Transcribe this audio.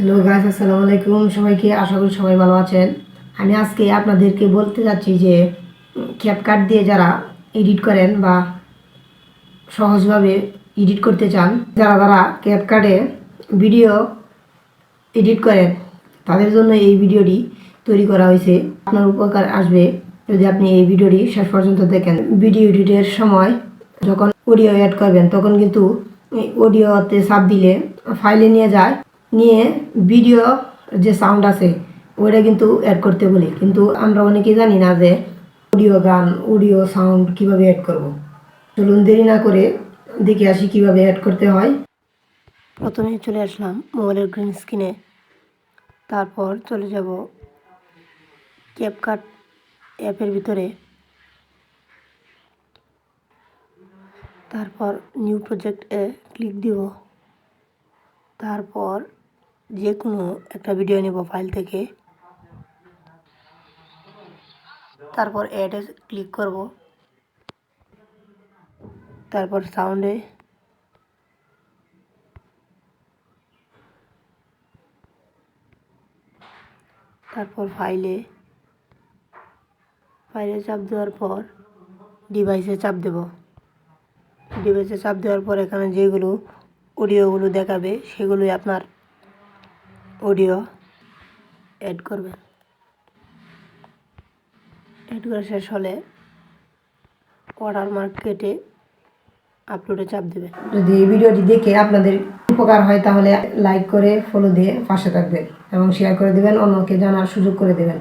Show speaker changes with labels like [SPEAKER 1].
[SPEAKER 1] Hello guys, আসসালামু আলাইকুম সবাইকে। আশা করি সবাই ভালো আছেন। আমি আজকে আপনাদেরকে বলতে যাচ্ছি যে ক্যাপকাট দিয়ে যারা এডিট করেন বা সহজভাবে এডিট করতে চান, যারা ক্যাপকাটে ভিডিও এডিট করেন তাদের জন্য এই ভিডিওটি তৈরি করা হয়েছে। আপনার উপকার আসবে যদি আপনি এই ভিডিওটি শেষ পর্যন্ত দেখেন। ভিডিও এডিটের সময় যখন অডিও অ্যাড করবেন তখন কিন্তু অডিওতে চাপ দিলে ফাইলে নিয়ে যায়, নিয়ে ভিডিও যে সাউন্ড আছে ওইটা কিন্তু অ্যাড করতে বলি, কিন্তু আমরা অনেকেই জানি না যে অডিও সাউন্ড কিভাবে অ্যাড করব। চলুন দেরি না করে দেখে আসি কিভাবে অ্যাড করতে হয়। প্রথমে চলে আসলাম মোবাইলের গ্রিন স্ক্রিনে, তারপর চলে যাব ক্যাপকাট অ্যাপের ভিতরে, তারপর নিউ প্রজেক্টে ক্লিক দিব। তারপর যে কোনো একটা ভিডিও নেব ফাইল থেকে, তারপর অ্যাডে ক্লিক করব, তারপর সাউন্ডে, তারপর ফাইলে চাপ দেওয়ার পর ডিভাইসে চাপ দেব। ডিভাইসে চাপ দেওয়ার পর এখানে যেগুলো অডিওগুলো দেখাবে সেগুলোই আপনার অডিও অ্যাড করবেন। অ্যাড করা শেষ হলে ওয়াটারমার্ক কেটে আপলোডে চাপ দেবেন। যদি এই ভিডিওটি দেখে আপনাদের উপকার হয় তাহলে লাইক করে ফলো দিয়ে পাশে থাকবেন এবং শেয়ার করে দেবেন, অন্যকে জানার সুযোগ করে দেবেন।